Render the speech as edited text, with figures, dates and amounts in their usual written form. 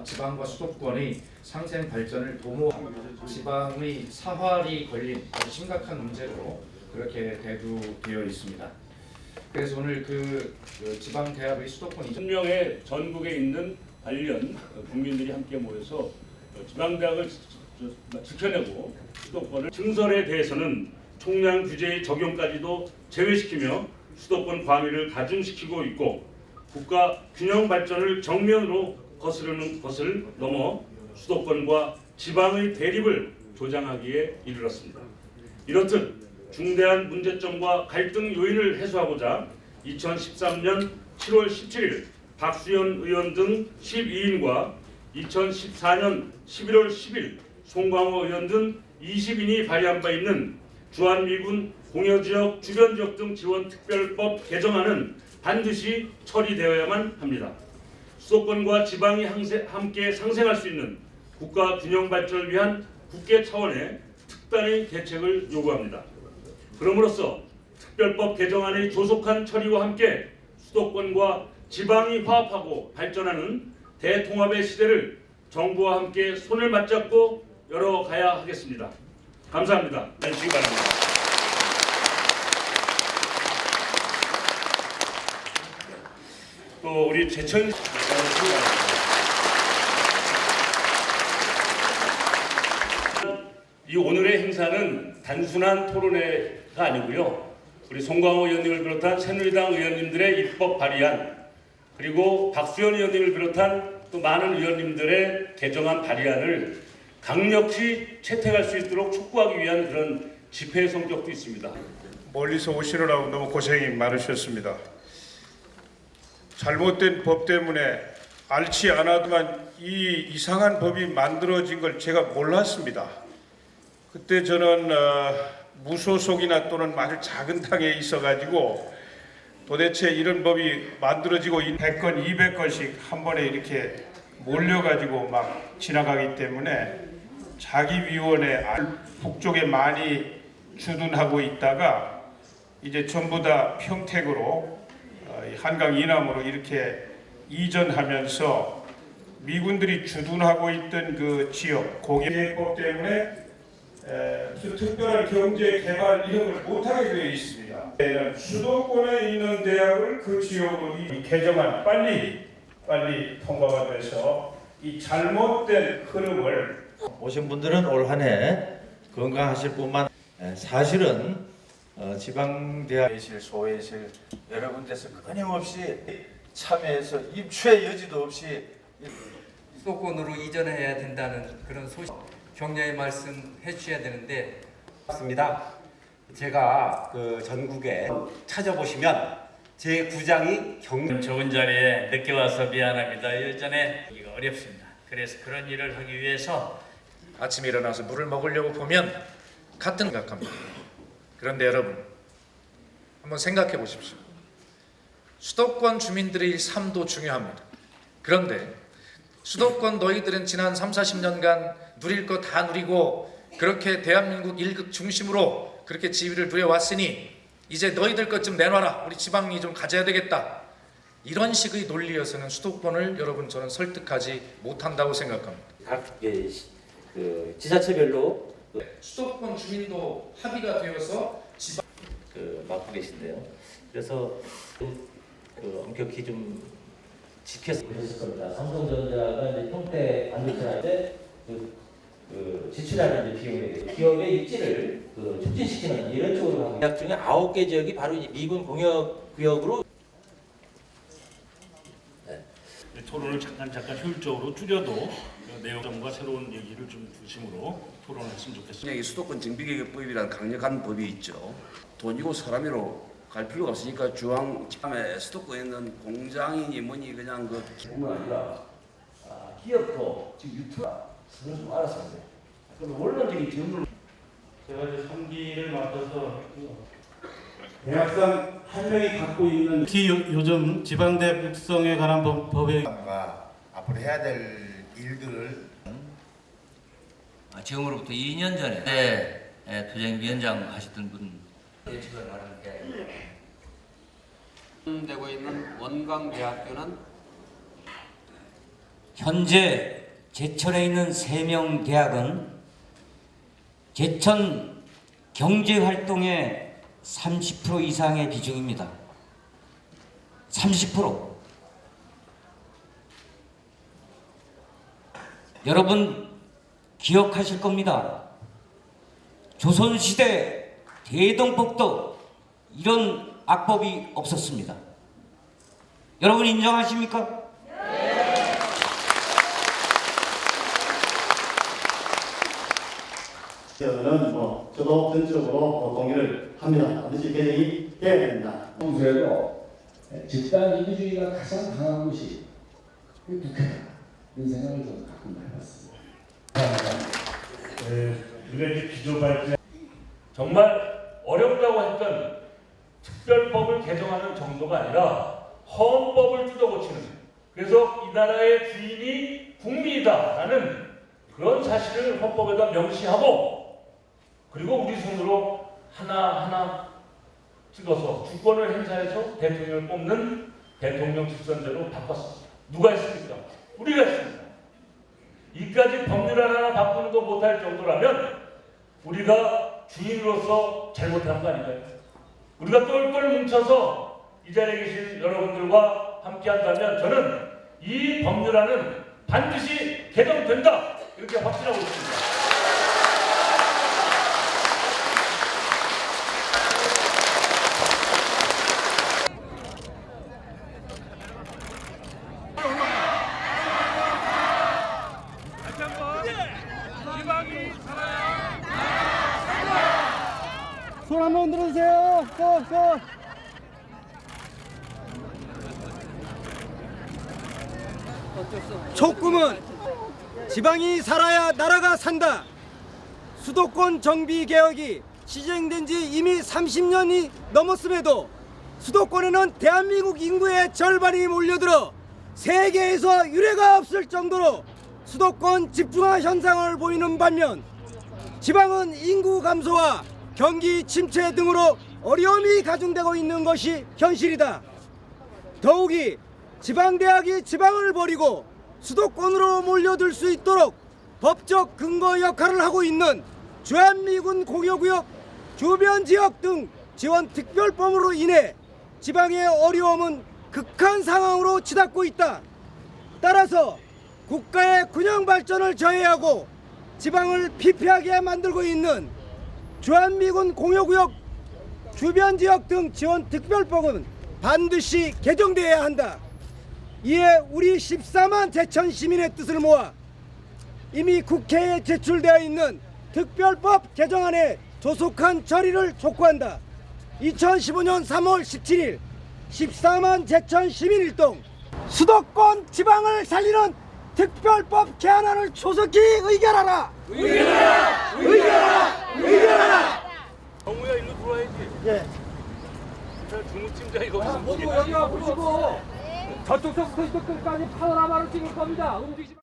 지방과 수도권의 상생 발전을 도모하고 지방의 사활이 걸린 아주 심각한 문제로 그렇게 대두되어 있습니다. 그래서 오늘 그 지방대학의 수도권 1000명의 전국에 있는 관련 국민들이 함께 모여서 지방대학을 지켜내고 수도권을 증설에 대해서는 총량 규제의 적용까지도 제외시키며 수도권 광의를 가중시키고 있고 국가 균형 발전을 정면으로 거스르는 것을 넘어 수도권과 지방의 대립을 조장하기에 이르렀습니다. 이렇듯 중대한 문제점과 갈등 요인을 해소하고자 2013년 7월 17일 박수현 의원 등 12인과 2014년 11월 10일 송광호 의원 등 20인이 발의한 바 있는 주한미군 공여지역, 주변지역 등 지원특별법 개정안은 반드시 처리되어야만 합니다. 수도권과 지방이 함께 상생할 수 있는 국가 균형 발전을 위한 국회 차원의 특단의 대책을 요구합니다. 그럼으로써 특별법 개정안의 조속한 처리와 함께 수도권과 지방이 화합하고 발전하는 대통합의 시대를 정부와 함께 손을 맞잡고 열어가야 하겠습니다. 감사합니다. 해주시기 바랍니다. 또 우리 제천 이 오늘의 행사는 단순한 토론회가 아니고요. 우리 송광호 의원님을 비롯한 새누리당 의원님들의 입법 발의안 그리고 박수현 의원님을 비롯한 또 많은 의원님들의 개정안 발의안을 강력히 채택할 수 있도록 촉구하기 위한 그런 집회 성격도 있습니다. 멀리서 오시느라고 너무 고생이 많으셨습니다. 잘못된 법 때문에 앓지 않아도만 이 이상한 법이 만들어진 걸 제가 몰랐습니다. 그때 저는 무소속이나 또는 아주 작은 당에 있어가지고 도대체 이런 법이 만들어지고 100건, 200건씩 한 번에 이렇게 몰려가지고 막 지나가기 때문에 자기위원회 북쪽에 많이 주둔하고 있다가 이제 전부 다 평택으로 한강 이남으로 이렇게 이전하면서 미군들이 주둔하고 있던 그 지역 공예법 때문에 특별한 경제 개발 이런 걸 못하게 되어 있습니다. 수도권에 있는 대학을 그 지역으로 이 개정안 빨리 통과가 돼서 이 잘못된 흐름을 오신 분들은 올 한 해 건강하실 뿐만 사실은 지방대학 회실, 소회실 여러 군데서 끊임없이 참여해서 입추의 여지도 없이 수도권으로 이전해야 된다는 그런 소식 격려의 말씀 해주셔야 되는데 맞습니다. 제가 그 전국에 찾아보시면 제 구장이 좋은 자리에 늦게 와서 미안합니다. 예전에 이거 어렵습니다. 그래서 그런 일을 하기 위해서 아침에 일어나서 물을 먹으려고 보면 같은 생각합니다. 그런데 여러분 한번 생각해 보십시오. 수도권 주민들의 삶도 중요합니다. 그런데 수도권 너희들은 지난 30-40년간 누릴 거 다 누리고 그렇게 대한민국 일극 중심으로 그렇게 지위를 누려왔으니 이제 너희들 것 좀 내놔라. 우리 지방이 좀 가져야 되겠다. 이런 식의 논리여서는 수도권을 여러분 저는 설득하지 못한다고 생각합니다. 각 지자체별로 수도권 주민도 합의가 되어서 맡고 계신데요. 그래서 엄격히 좀 지켜서 하실 겁니다. 삼성전자가 이제 평택 반도체 때 지출하는 비용에 기업의 입지를 촉진시키는 이런 쪽으로 하고 대학 중에 9개 지역이 바로 이제 미군 공여 구역으로 토론을 잠깐 효율적으로 줄여도 내용과 새로운 얘기를 좀 중심으로 토론했으면 좋겠습니다. 이 수도권 정비개혁법이라는 강력한 법이 있죠. 돈이고 사람이로 갈 필요가 없으니까 중앙에 수도권에 있는 공장이니 뭐니 그냥 뿐만 아니라 기업도 지금 유튜브가 서로 좀 알아서 하세요. 그럼 원론적인 질문을 제가 이제 3기를 맡아서 대학생 한 명이 갖고 있는 특히 요즘 지방대 육성에 관한 법에 앞으로 해야 될 일들을 지금으로부터 2년 전에 투쟁위원장 하시던 분 예측을 말하는 게 되고 있는 원광대학교는 현재 제천에 있는 3명 대학은 제천 경제활동의 30% 이상의 비중입니다. 30%. 여러분 기억하실 겁니다. 조선시대 대동법도 이런 악법이 없었습니다. 여러분 인정하십니까? 저는 저도 전적으로 동의를 합니다. 반드시 개정이 돼야 된다. 평소에도 집단 이기주의가 가장 강한 곳이 북한이다. 이런 생각을 저도 가끔 해봤습니다. 우리가 이제 기조 발제 정말 어렵다고 했던 특별법을 개정하는 정도가 아니라 헌법을 뜯어고치는, 그래서 이 나라의 주인이 국민이다라는 그런 사실을 헌법에다 명시하고, 그리고 우리 손으로 하나하나 찍어서 주권을 행사해서 대통령을 뽑는 대통령 직선제로 바꿨습니다. 누가 했습니까? 우리가 했습니다. 이까지 법률 하나 바꾸는 거 못할 정도라면 우리가 주인으로서 잘못한 거 아닌가요? 우리가 똘똘 뭉쳐서 이 자리에 계신 여러분들과 함께 한다면 저는 이 법률안은 반드시 개정된다, 이렇게 확신하고 있습니다. 손 한번 들어주세요. 손. 촉구문 지방이 살아야 나라가 산다. 수도권 정비 개혁이 시행된 지 이미 30년이 넘었음에도 수도권에는 대한민국 인구의 절반이 몰려들어 세계에서 유례가 없을 정도로 수도권 집중화 현상을 보이는 반면 지방은 인구 감소와 경기 침체 등으로 어려움이 가중되고 있는 것이 현실이다. 더욱이 지방대학이 지방을 버리고 수도권으로 몰려들 수 있도록 법적 근거 역할을 하고 있는 주한미군 공여구역 주변 지역 등 지원 특별법으로 인해 지방의 어려움은 극한 상황으로 치닫고 있다. 따라서 국가의 균형 발전을 저해하고 지방을 피폐하게 만들고 있는 주한미군 공여구역 주변 지역 등 지원 특별법은 반드시 개정되어야 한다. 이에 우리 14만 제천 시민의 뜻을 모아 이미 국회에 제출되어 있는 특별법 개정안에 조속한 처리를 촉구한다. 2015년 3월 17일 14만 제천 시민일동 수도권 지방을 살리는 특별법 개헌안을 조속히 의결하라. 의결하라. 정우야, 일로 들어와야지. 예. 중무팀장이 거기서 모두 여기 와 보시고 저쪽부터 이쪽까지 파노라마를 찍을 겁니다. 움직이지